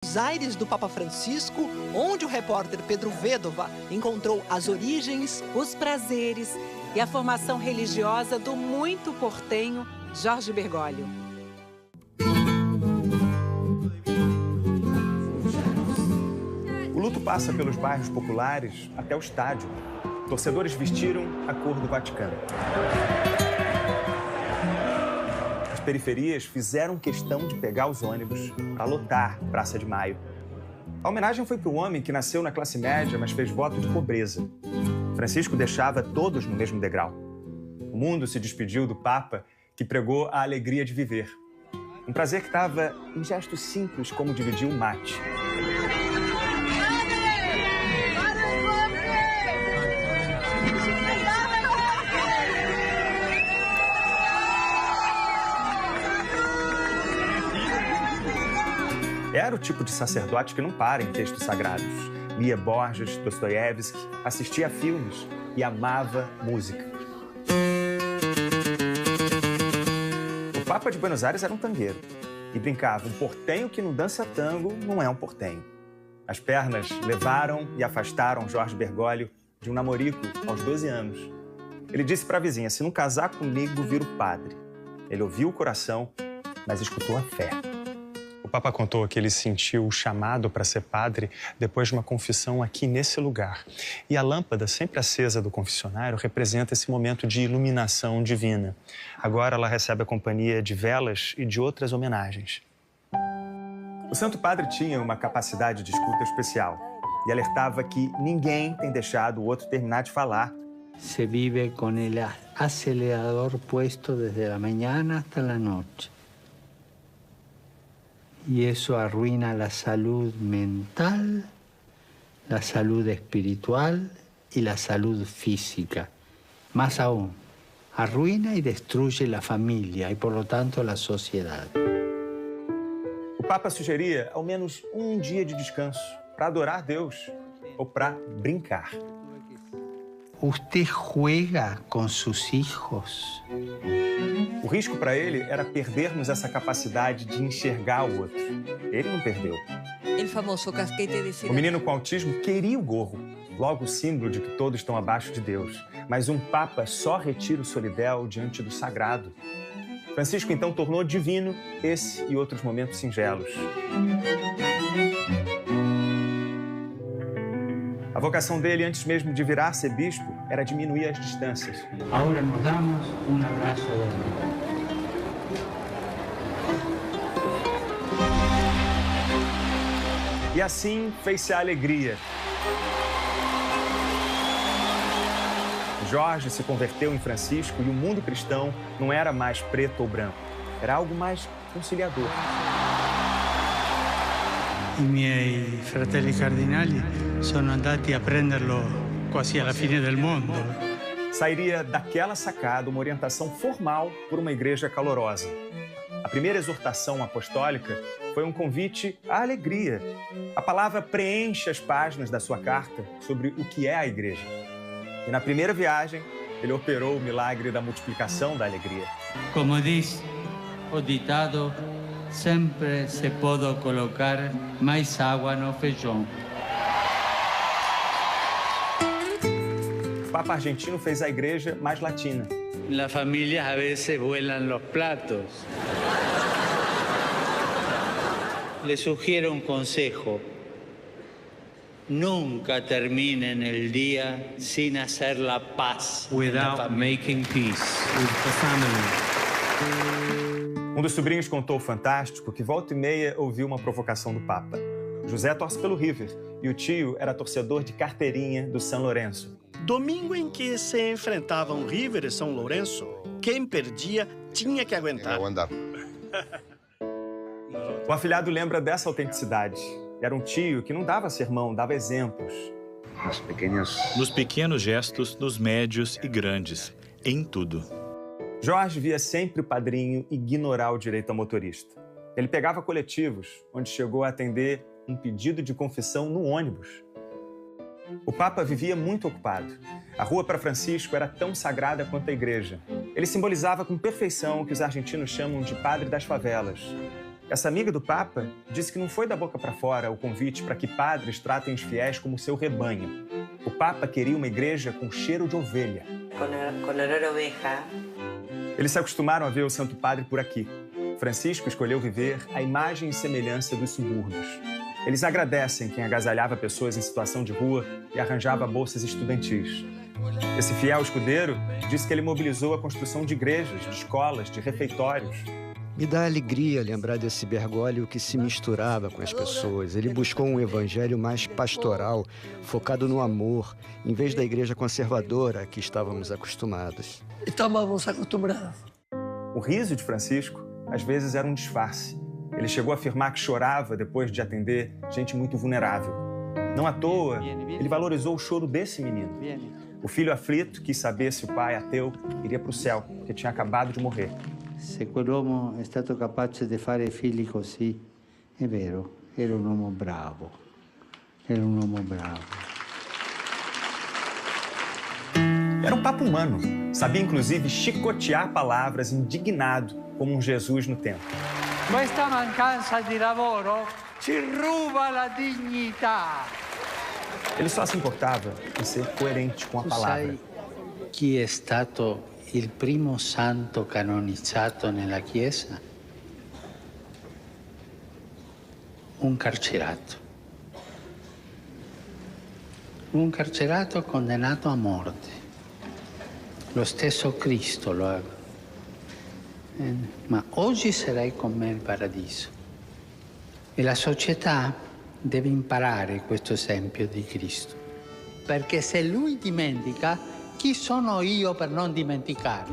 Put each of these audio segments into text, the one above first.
Buenos Aires do Papa Francisco, onde o repórter Pedro Vedova encontrou as origens, os prazeres e a formação religiosa do muito portenho Jorge Bergoglio. O luto passa pelos bairros populares até o estádio. Torcedores vestiram a cor do Vaticano. As periferias fizeram questão de pegar os ônibus para lotar Praça de Maio. A homenagem foi para o homem que nasceu na classe média, mas fez voto de pobreza. Francisco deixava todos no mesmo degrau. O mundo se despediu do Papa, que pregou a alegria de viver. Um prazer que estava em gestos simples, como dividir um mate. Era o tipo de sacerdote que não para em textos sagrados. Lia Borges, Dostoiévski, assistia a filmes e amava música. O Papa de Buenos Aires era um tangueiro e brincava: um portenho que não dança tango não é um portenho. As pernas levaram e afastaram Jorge Bergoglio de um namorico aos 12 anos. Ele disse para a vizinha: se não casar comigo, viro padre. Ele ouviu o coração, mas escutou a fé. O Papa contou que ele sentiu o chamado para ser padre depois de uma confissão aqui nesse lugar. E a lâmpada sempre acesa do confessionário representa esse momento de iluminação divina. Agora ela recebe a companhia de velas e de outras homenagens. O Santo Padre tinha uma capacidade de escuta especial e alertava que ninguém tem deixado o outro terminar de falar. Se vive com o acelerador puesto desde a manhã até a noite. Y eso arruina la salud mental, la salud espiritual y la salud física. Más aún, arruina y destruye la familia y, por lo tanto, la sociedad. O Papa sugeria ao menos um dia de descanso para adorar Deus ou para brincar. ¿Usted juega con sus hijos? O risco para ele era perdermos essa capacidade de enxergar o outro. Ele não perdeu. El famoso casquete de seda. O menino com autismo queria o gorro, logo o símbolo de que todos estão abaixo de Deus. Mas um Papa só retira o solidéu diante do sagrado. Francisco, então, tornou divino esse e outros momentos singelos. A vocação dele, antes mesmo de virar-se bispo, era diminuir as distâncias. Agora nos damos um abraço de amor. E assim fez-se a alegria. Jorge se converteu em Francisco e o mundo cristão não era mais preto ou branco. Era algo mais conciliador. I miei fratelli cardinali sono andati a prenderlo quasi alla fine del mondo. Sairia daquela sacada uma orientação formal por uma igreja calorosa. A primeira exortação apostólica foi um convite à alegria. A palavra preenche as páginas da sua carta sobre o que é a igreja. E na primeira viagem, ele operou o milagre da multiplicação da alegria. Como diz o ditado, sempre se pode colocar mais água no feijão. O Papa argentino fez a igreja mais latina. Las familias a veces vuelan los platos. Le sugiero un consejo. Nunca terminen el día sin hacer la paz. Without making peace with the family. Um dos sobrinhos contou o fantástico que volta e meia ouviu uma provocação do Papa. José torce pelo River e o tio era torcedor de carteirinha do São Lourenço. Domingo em que se enfrentavam River e São Lourenço, quem perdia tinha que aguentar. O afilhado lembra dessa autenticidade. Era um tio que não dava sermão, dava exemplos. Nos pequenos gestos, nos médios e grandes, em tudo. Jorge via sempre o padrinho ignorar o direito ao motorista. Ele pegava coletivos, onde chegou a atender um pedido de confissão no ônibus. O Papa vivia muito ocupado. A rua para Francisco era tão sagrada quanto a igreja. Ele simbolizava com perfeição o que os argentinos chamam de padre das favelas. Essa amiga do Papa disse que não foi da boca para fora o convite para que padres tratem os fiéis como seu rebanho. O Papa queria uma igreja com cheiro de ovelha. Con olor a oveja. Eles se acostumaram a ver o Santo Padre por aqui. Francisco escolheu viver à imagem e semelhança dos subúrbios. Eles agradecem quem agasalhava pessoas em situação de rua e arranjava bolsas estudantis. Esse fiel escudeiro disse que ele mobilizou a construção de igrejas, de escolas, de refeitórios. Me dá alegria lembrar desse Bergoglio que se misturava com as pessoas. Ele buscou um evangelho mais pastoral, focado no amor, em vez da igreja conservadora a que estávamos acostumados. Estávamos acostumados. O riso de Francisco, às vezes, era um disfarce. Ele chegou a afirmar que chorava depois de atender gente muito vulnerável. Não à toa, ele valorizou o choro desse menino. O filho aflito quis saber se o pai ateu iria para o céu, porque tinha acabado de morrer. Se quell'uomo è stato capace di fare figli così, è vero, era un uomo bravo. Era un uomo bravo. Era um papo humano. Sabia, inclusive, chicotear palavras, indignado, como um Jesus no templo. Questa mancanza di lavoro ci ruba la dignità. Ele só se importava em ser coerente com a palavra. Sai chi è stato il primo santo canonizzato nella Chiesa? Un carcerato. Un carcerato condannato a morte. Lo stesso Cristo lo ha. Ma oggi sarai con me in paradiso. E la società deve imparare questo esempio di Cristo. Perché se lui dimentica, chi sono io per non dimenticare?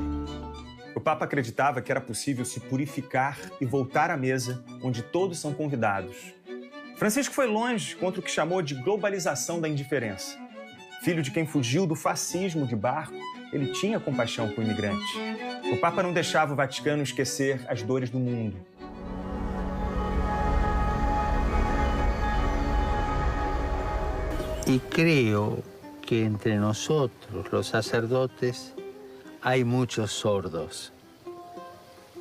O Papa acreditava que era possível se purificar e voltar à mesa, onde todos são convidados. Francisco foi longe contra o que chamou de globalização da indiferença. Filho de quem fugiu do fascismo de barco, ele tinha compaixão com o imigrante. O Papa não deixava o Vaticano esquecer as dores do mundo. Y creo que entre nosotros, los sacerdotes, hay muchos sordos.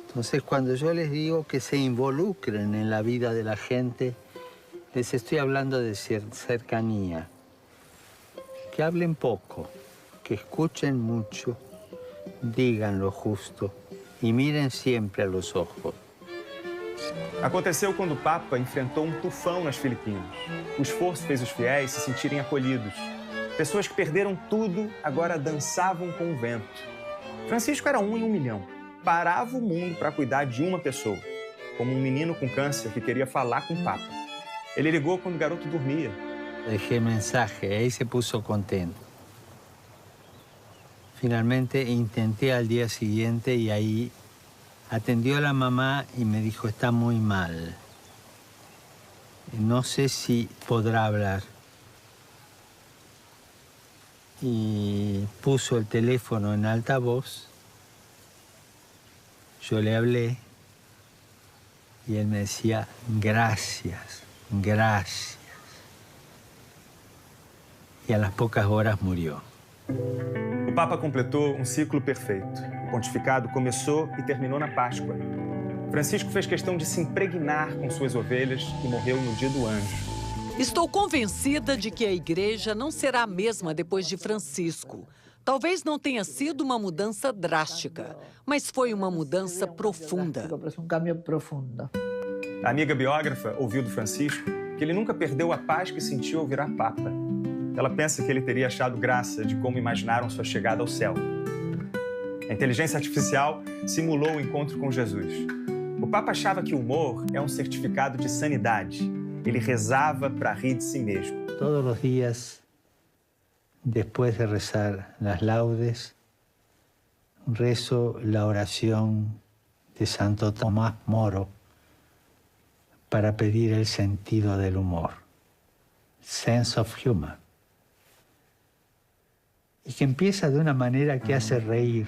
Entonces, cuando yo les digo que se involucren en la vida de la gente, les estoy hablando de cercanía. Que hablen poco, que escuchen mucho, digan lo justo y miren siempre a los ojos. Aconteceu quando o Papa enfrentou um tufão nas Filipinas. O esforço fez os fiéis se sentirem acolhidos. Pessoas que perderam tudo agora dançavam com o vento. Francisco era 1 em 1 milhão. Parava o mundo para cuidar de uma pessoa, como um menino com câncer que queria falar com o Papa. Ele ligou quando o garoto dormia. Dejé mensaje, ahí se puso contento. Finalmente intenté al día siguiente y ahí atendió a la mamá y me dijo, está muy mal. No sé si podrá hablar. Y puso el teléfono en altavoz. Yo le hablé y él me decía, gracias, gracias. Y a las pocas horas murió. O Papa completou um ciclo perfeito. O pontificado começou e terminou na Páscoa. Francisco fez questão de se impregnar com suas ovelhas e morreu no dia do anjo. Estou convencida de que a igreja não será a mesma depois de Francisco. Talvez não tenha sido uma mudança drástica, mas foi uma mudança profunda. A amiga biógrafa ouviu do Francisco que ele nunca perdeu a paz que sentiu ao virar Papa. Ela pensa que ele teria achado graça de como imaginaram sua chegada ao céu. A inteligência artificial simulou o encontro com Jesus. O Papa achava que o humor é um certificado de sanidade. Ele rezava para rir de si mesmo. Todos os dias, depois de rezar las laudes, rezo la oración de Santo Tomás Moro para pedir el sentido del humor, sense of humor. Y que empieza de una manera que hace reír.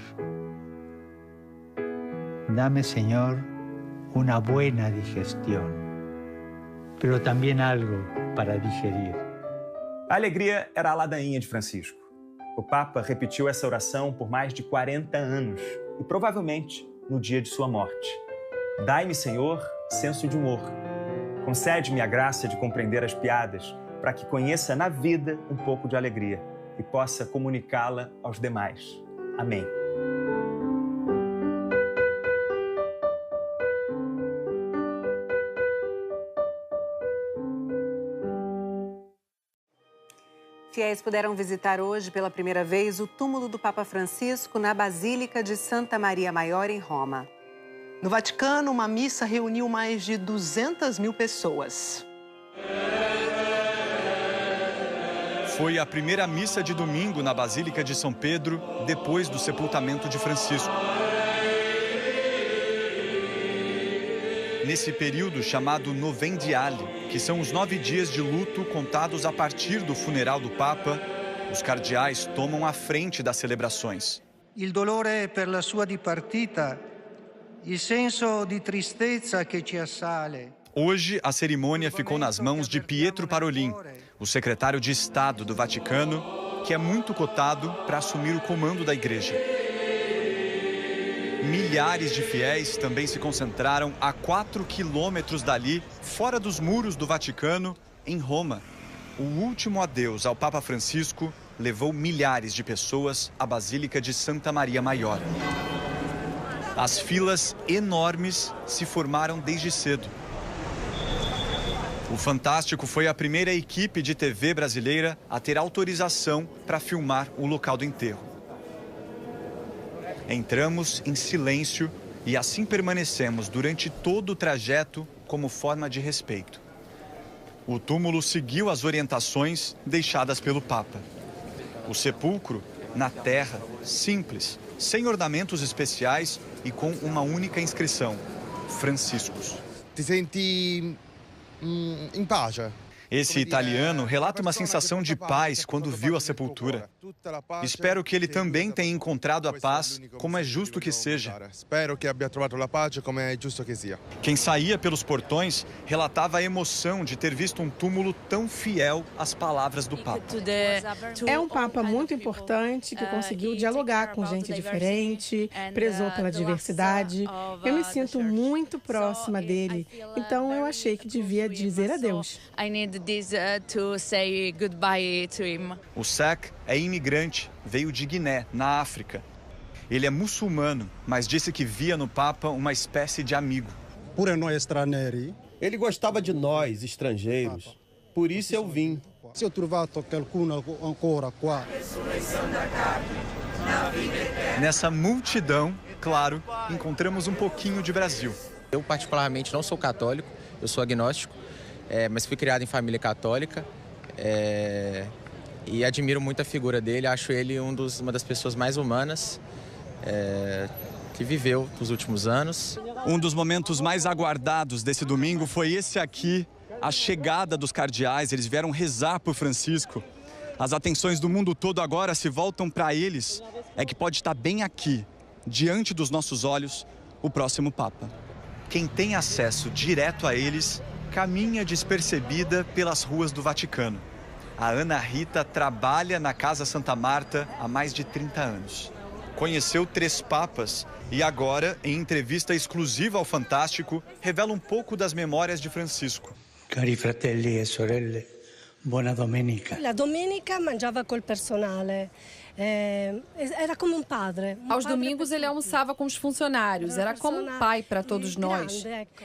Dame, Señor, una buena digestión, pero también algo para digerir. A alegria era a ladainha de Francisco. O Papa repetiu essa oração por mais de 40 anos e provavelmente no dia de sua morte. Dai-me, Senhor, senso de humor. Concede-me a graça de compreender as piadas para que conheça na vida um pouco de alegria e possa comunicá-la aos demais. Amém. Fiéis puderam visitar hoje pela primeira vez o túmulo do Papa Francisco na Basílica de Santa Maria Maior, em Roma. No Vaticano, uma missa reuniu mais de 200 mil pessoas. Foi a primeira missa de domingo na Basílica de São Pedro, depois do sepultamento de Francisco. Nesse período chamado Novendiale, que são os 9 dias de luto contados a partir do funeral do Papa, os cardeais tomam a frente das celebrações. Il dolore per la sua dipartita, il senso di tristezza che ci assale. Hoje, a cerimônia ficou nas mãos de Pietro Parolin, o secretário de Estado do Vaticano, que é muito cotado para assumir o comando da igreja. Milhares de fiéis também se concentraram a 4 quilômetros dali, fora dos muros do Vaticano, em Roma. O último adeus ao Papa Francisco levou milhares de pessoas à Basílica de Santa Maria Maior. As filas enormes se formaram desde cedo. O Fantástico foi a primeira equipe de TV brasileira a ter autorização para filmar o local do enterro. Entramos em silêncio e assim permanecemos durante todo o trajeto como forma de respeito. O túmulo seguiu as orientações deixadas pelo Papa. O sepulcro, na terra, simples, sem ornamentos especiais e com uma única inscrição: Franciscus. Ti senti in pace? Esse italiano relata uma sensação de paz quando viu a sepultura. Espero que ele também tenha encontrado a paz, como é justo que seja. Espero que abbia trovato la pace come è giusto che sia. Quem saía pelos portões relatava a emoção de ter visto um túmulo tão fiel às palavras do Papa. É um Papa muito importante que conseguiu dialogar com gente diferente, prezou pela diversidade. Eu me sinto muito próxima dele, então eu achei que devia dizer adeus. O Sec é imigrante, veio de Guiné, na África. Ele é muçulmano, mas disse que via no Papa uma espécie de amigo. Pure noi stranieri. Ele gostava de nós, estrangeiros. Por isso eu vim. Se eu trovato qualcuno ancora qua. Nessa multidão, claro, encontramos um pouquinho de Brasil. Eu particularmente não sou católico, eu sou agnóstico. Mas fui criado em família católica e admiro muito a figura dele. Acho ele uma das pessoas mais humanas que viveu nos últimos anos. Um dos momentos mais aguardados desse domingo foi esse aqui, a chegada dos cardeais. Eles vieram rezar por Francisco. As atenções do mundo todo agora se voltam para eles. É que pode estar bem aqui, diante dos nossos olhos, o próximo Papa. Quem tem acesso direto a eles caminha despercebida pelas ruas do Vaticano. A Ana Rita trabalha na Casa Santa Marta há mais de 30 anos. Conheceu 3 papas e agora, em entrevista exclusiva ao Fantástico, revela um pouco das memórias de Francisco. Cari fratelli e sorelle, buona domenica. La domenica mangiava col personale. Era como um padre. Aos domingos ele almoçava com os funcionários, era como um pai para todos nós.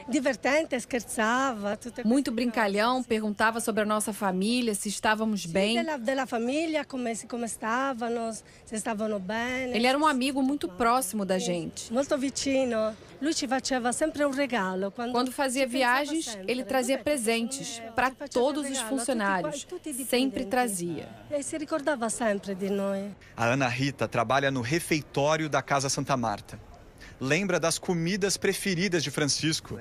Divertente, scherzava. Muito brincalhão, perguntava sobre a nossa família, se estávamos bem. Della família, como stavano, se stavano bene. Ele era um amigo muito próximo da gente. Muito vicino. Lui ci faceva sempre um regalo. Quando fazia viagens, ele trazia presentes para todos os funcionários. Sempre trazia. E se ricordava sempre de nós. A Ana Rita trabalha no refeitório da Casa Santa Marta. Lembra das comidas preferidas de Francisco: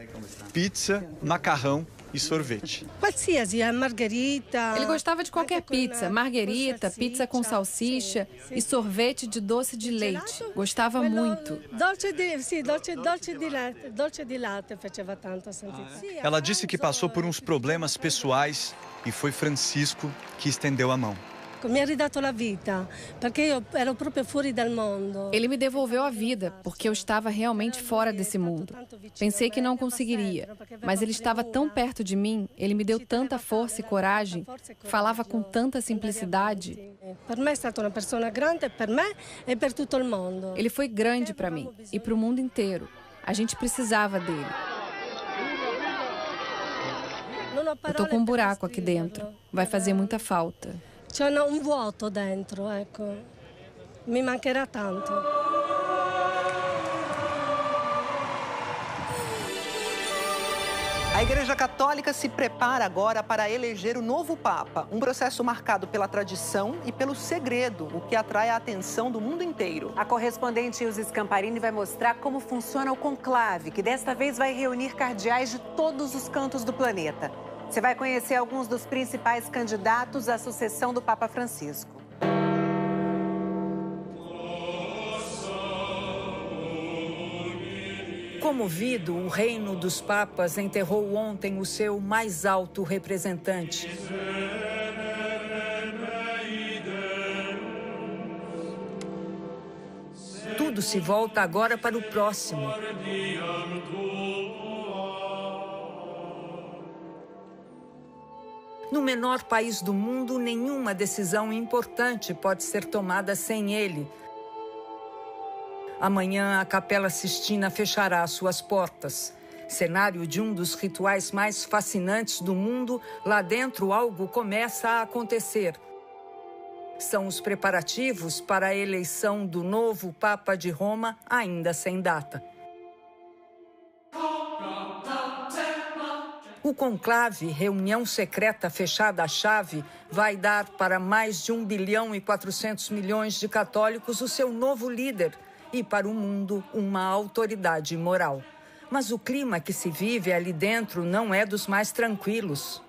pizza, macarrão e sorvete. Qualsiasi, margherita. Ele gostava de qualquer pizza, margherita, pizza com salsicha e sorvete de doce de leite. Gostava muito. Dolce di latte faceva tanto sentire. Ela disse que passou por uns problemas pessoais e foi Francisco que estendeu a mão. Mi ha ridato la vita, perché io ero proprio fuori dal mondo. Ele me devolveu a vida, porque eu estava realmente fora desse mundo. Pensei que não conseguiria, mas ele estava tão perto de mim, ele me deu tanta força e coragem, falava com tanta simplicidade. Per me è stata una persona grande, per me e per tutto il mondo. Ele foi grande para mim e para o mundo inteiro. A gente precisava dele. Eu tô com um buraco aqui dentro. Vai fazer muita falta. C'è un vuoto dentro, ecco. Mi mancherà tanto. A Igreja Católica se prepara agora para eleger o novo Papa, um processo marcado pela tradição e pelo segredo, o que atrai a atenção do mundo inteiro. A correspondente Ilse Scamparini vai mostrar como funciona o conclave, que desta vez vai reunir cardeais de todos os cantos do planeta. Você vai conhecer alguns dos principais candidatos à sucessão do Papa Francisco. Comovido, o Reino dos Papas enterrou ontem o seu mais alto representante. Tudo se volta agora para o próximo. No menor país do mundo, nenhuma decisão importante pode ser tomada sem ele. Amanhã, a Capela Sistina fechará suas portas. Cenário de um dos rituais mais fascinantes do mundo, lá dentro algo começa a acontecer. São os preparativos para a eleição do novo Papa de Roma, ainda sem data. O conclave, reunião secreta fechada à chave, vai dar para mais de 1 bilhão e 400 milhões de católicos o seu novo líder e para o mundo uma autoridade moral. Mas o clima que se vive ali dentro não é dos mais tranquilos.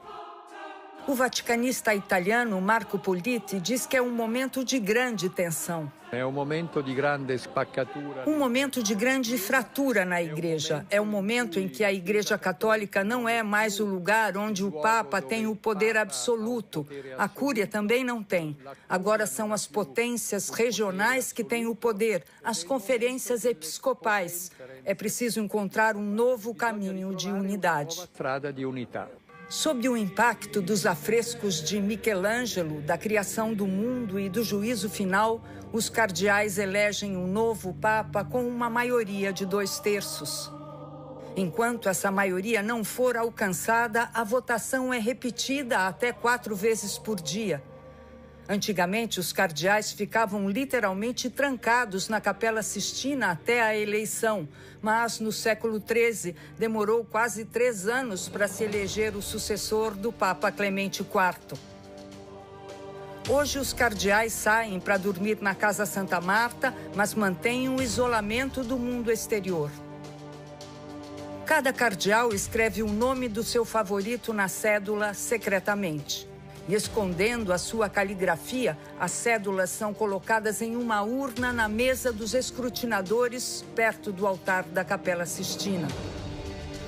O vaticanista italiano Marco Politi diz que é um momento de grande tensão. É um momento de grande spaccatura. Um momento de grande fratura na igreja. É um momento em que a Igreja Católica não é mais o lugar onde o Papa tem o poder absoluto. A Cúria também não tem. Agora são as potências regionais que têm o poder, as conferências episcopais. É preciso encontrar um novo caminho de unidade. Sob o impacto dos afrescos de Michelangelo, da criação do mundo e do juízo final, os cardeais elegem um novo Papa com uma maioria de 2/3. Enquanto essa maioria não for alcançada, a votação é repetida até 4 vezes por dia. Antigamente, os cardeais ficavam literalmente trancados na Capela Sistina até a eleição, mas no século XIII demorou quase 3 anos para se eleger o sucessor do Papa Clemente IV. Hoje, os cardeais saem para dormir na Casa Santa Marta, mas mantêm o isolamento do mundo exterior. Cada cardeal escreve o nome do seu favorito na cédula secretamente. E escondendo a sua caligrafia, as cédulas são colocadas em uma urna na mesa dos escrutinadores, perto do altar da Capela Sistina.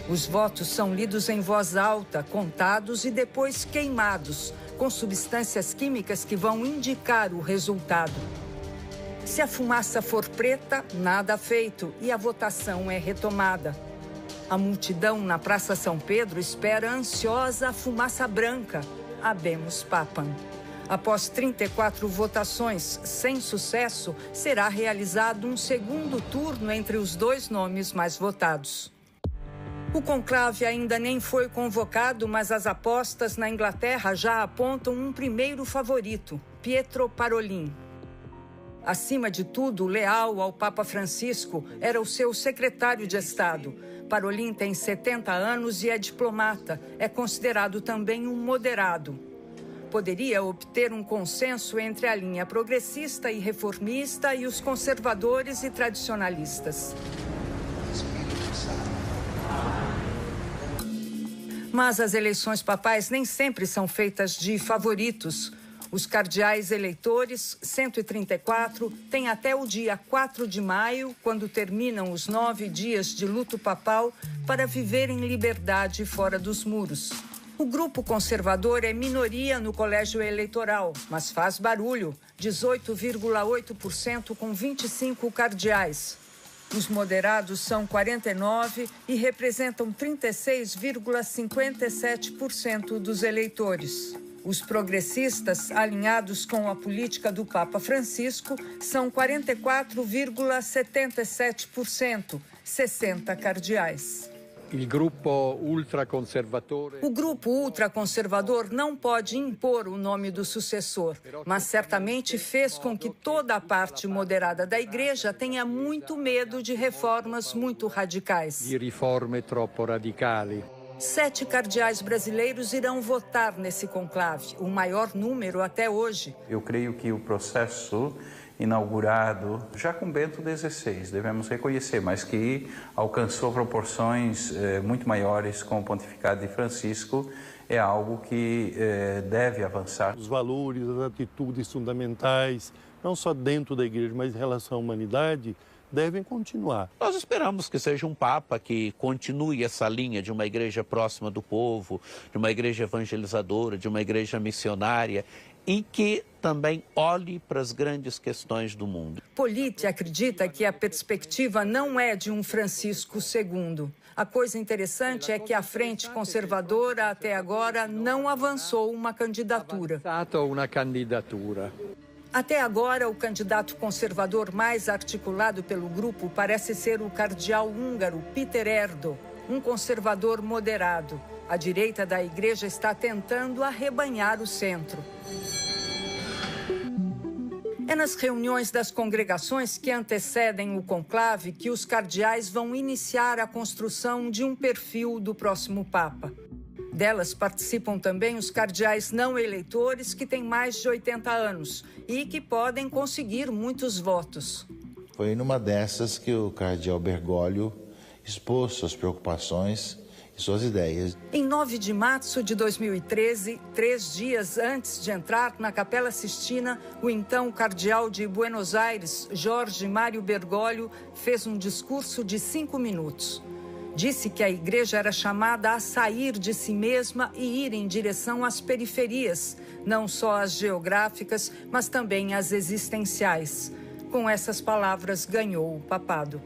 Os votos são lidos em voz alta, contados e depois queimados, com substâncias químicas que vão indicar o resultado. Se a fumaça for preta, nada feito e a votação é retomada. A multidão na Praça São Pedro espera ansiosa a fumaça branca. Habemus Papam. Após 34 votações sem sucesso, será realizado um segundo turno entre os 2 nomes mais votados. O conclave ainda nem foi convocado, mas as apostas na Inglaterra já apontam um primeiro favorito, Pietro Parolin. Acima de tudo, leal ao Papa Francisco, era o seu secretário de Estado. Parolin tem 70 anos e é diplomata. É considerado também um moderado. Poderia obter um consenso entre a linha progressista e reformista e os conservadores e tradicionalistas. Mas as eleições papais nem sempre são feitas de favoritos. Os cardeais eleitores, 134, têm até o dia 4 de maio, quando terminam os 9 dias de luto papal, para viver em liberdade fora dos muros. O grupo conservador é minoria no colégio eleitoral, mas faz barulho, 18,8% com 25 cardeais. Os moderados são 49 e representam 36,57% dos eleitores. Os progressistas, alinhados com a política do Papa Francisco, são 44,77%, 60 cardeais. O grupo ultraconservador não pode impor o nome do sucessor, mas certamente fez com que toda a parte moderada da Igreja tenha muito medo de reformas muito radicais. 7 cardeais brasileiros irão votar nesse conclave, o maior número até hoje. Eu creio que o processo inaugurado já com Bento XVI, devemos reconhecer, mas que alcançou proporções muito maiores com o pontificado de Francisco, é algo que deve avançar. Os valores, as atitudes fundamentais, não só dentro da igreja, mas em relação à humanidade, devem continuar. Nós esperamos que seja um Papa que continue essa linha de uma igreja próxima do povo, de uma igreja evangelizadora, de uma igreja missionária, e que também olhe para as grandes questões do mundo. Politi acredita que a perspectiva não é de um Francisco II. A coisa interessante é que a frente conservadora até agora não avançou uma candidatura. Até agora, o candidato conservador mais articulado pelo grupo parece ser o cardeal húngaro Péter Erdő, um conservador moderado. A direita da igreja está tentando arrebanhar o centro. É nas reuniões das congregações que antecedem o conclave que os cardeais vão iniciar a construção de um perfil do próximo Papa. Delas participam também os cardeais não eleitores que têm mais de 80 anos e que podem conseguir muitos votos. Foi numa dessas que o cardeal Bergoglio expôs suas preocupações e suas ideias. Em 9 de março de 2013, 3 dias antes de entrar na Capela Sistina, o então cardeal de Buenos Aires, Jorge Mário Bergoglio, fez um discurso de 5 minutos. Disse que a igreja era chamada a sair de si mesma e ir em direção às periferias, não só as geográficas, mas também as existenciais. Com essas palavras, ganhou o papado.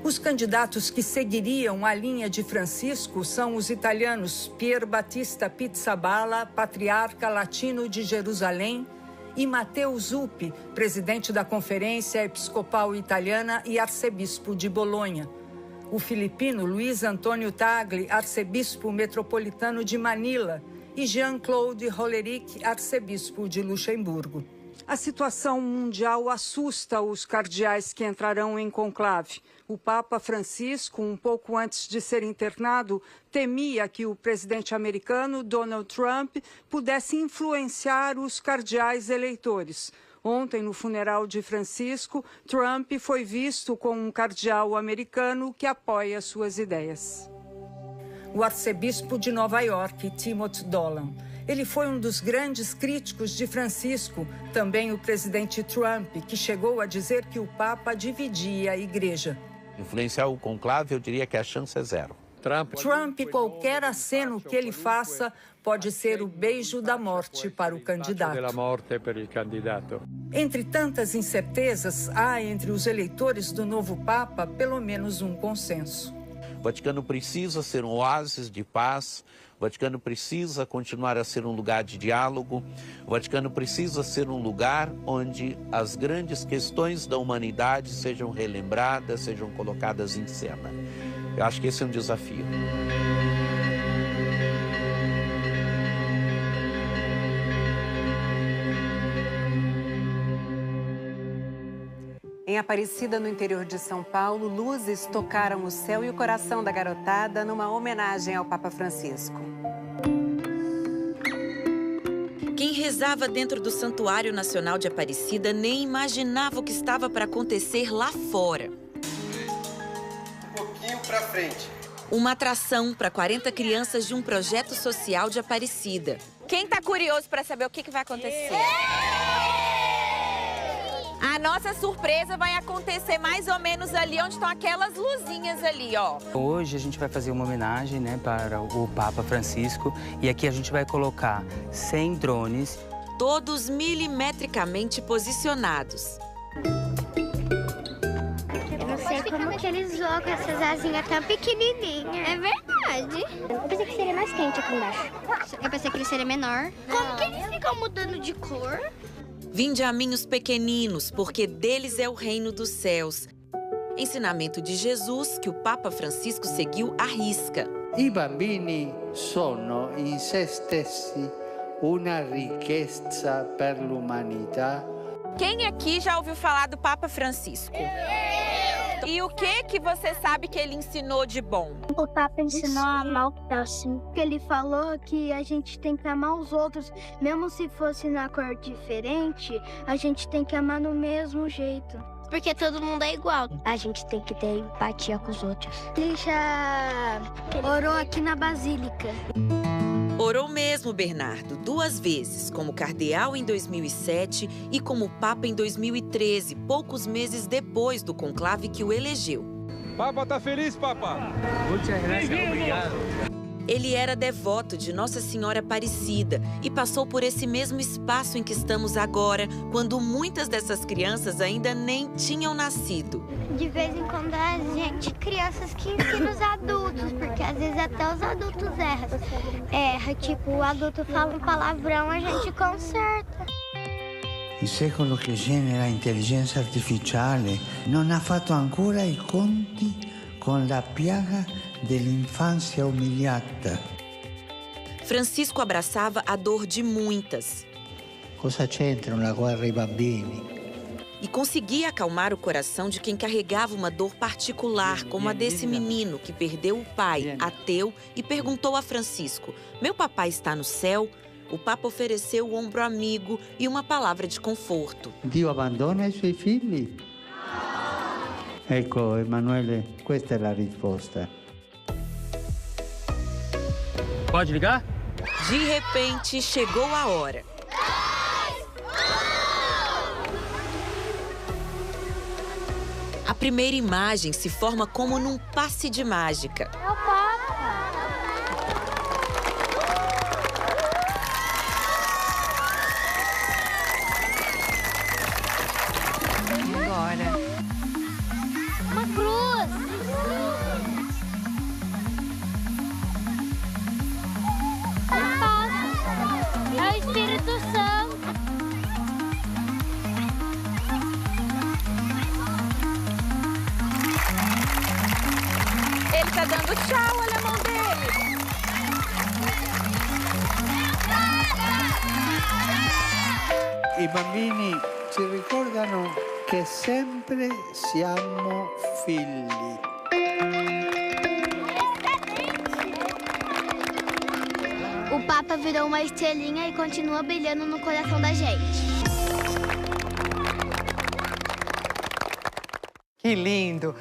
Os candidatos que seguiriam a linha de Francisco são os italianos Pier Battista Pizzaballa, patriarca latino de Jerusalém, e Matteo Zuppi, presidente da Conferência Episcopal Italiana e arcebispo de Bolonha. O filipino Luiz Antônio Tagle, arcebispo metropolitano de Manila, e Jean-Claude Hollerich, arcebispo de Luxemburgo. A situação mundial assusta os cardeais que entrarão em conclave. O Papa Francisco, um pouco antes de ser internado, temia que o presidente americano Donald Trump pudesse influenciar os cardeais eleitores. Ontem, no funeral de Francisco, Trump foi visto com um cardeal americano que apoia suas ideias. O arcebispo de Nova York, Timothy Dolan. Ele foi um dos grandes críticos de Francisco, também o presidente Trump, que chegou a dizer que o Papa dividia a igreja. Influenciar o conclave, eu diria que a chance é zero. Trump, qualquer aceno que ele faça, pode ser o beijo da morte para o candidato. Entre tantas incertezas, há entre os eleitores do novo Papa pelo menos um consenso. O Vaticano precisa ser um oásis de paz, o Vaticano precisa continuar a ser um lugar de diálogo, o Vaticano precisa ser um lugar onde as grandes questões da humanidade sejam relembradas, sejam colocadas em cena. Eu acho que esse é um desafio. Em Aparecida, no interior de São Paulo, luzes tocaram o céu e o coração da garotada numa homenagem ao Papa Francisco. Quem rezava dentro do Santuário Nacional de Aparecida nem imaginava o que estava para acontecer lá fora. Um pouquinho para frente. Uma atração para 40 crianças de um projeto social de Aparecida. Quem está curioso para saber o que vai acontecer? A nossa surpresa vai acontecer mais ou menos ali onde estão aquelas luzinhas ali, ó. Hoje a gente vai fazer uma homenagem, né, para o Papa Francisco e aqui a gente vai colocar 100 drones. Todos milimetricamente posicionados. Eu não sei como que eles jogam essas asinhas tão pequenininhas. É verdade. Eu pensei que seria mais quente aqui embaixo. Eu pensei que ele seria menor. Como que eles ficam mudando de cor? Vindaminhos pequeninos, porque deles é o reino dos céus. Ensinamento de Jesus que o Papa Francisco seguiu à risca. I bambini sono in se stessi una ricchezza per l'umanità. Quem aqui já ouviu falar do Papa Francisco? E o que você sabe que ele ensinou de bom? O Papa ensinou a amar o próximo. Ele falou que a gente tem que amar os outros, mesmo se fosse na cor diferente, a gente tem que amar no mesmo jeito. Porque todo mundo é igual. A gente tem que ter empatia com os outros. Ele já orou aqui na Basílica. Orou mesmo, Bernardo, 2 vezes, como cardeal em 2007 e como Papa em 2013, poucos meses depois do conclave que o elegeu. Papa tá feliz, Papa? Muitas graças, obrigado. Ele era devoto de Nossa Senhora Aparecida e passou por esse mesmo espaço em que estamos agora, quando muitas dessas crianças ainda nem tinham nascido. De vez em quando a gente, crianças que ensinam os adultos, porque às vezes até os adultos erram. Tipo, o adulto fala um palavrão, a gente conserta. Il secolo che genera intelligenza artificiale non ha fatto ancora i conti con la piaga dell'infanzia umiliata. Francisco abraçava a dor de muitas. Cosa c'entrano la guerra e i bambini? E conseguia acalmar o coração de quem carregava uma dor particular, como a desse menino que perdeu o pai, ateu, e perguntou a Francisco: "Meu papai está no céu?" O Papa ofereceu o ombro amigo e uma palavra de conforto. Dio abbandona i suoi figli? Ecco, Emanuele, questa è la risposta. Pode ligar? De repente, chegou a hora. A primeira imagem se forma como num passe de mágica. É o Papa. Agora. Uma cruz. Um passo. É o Espírito Santo. Ele tá dando tchau, olha a mão dele. I bambini ci ricordano che sempre siamo figli. O Papa virou uma estrelinha e continua brilhando no coração da gente. Que lindo!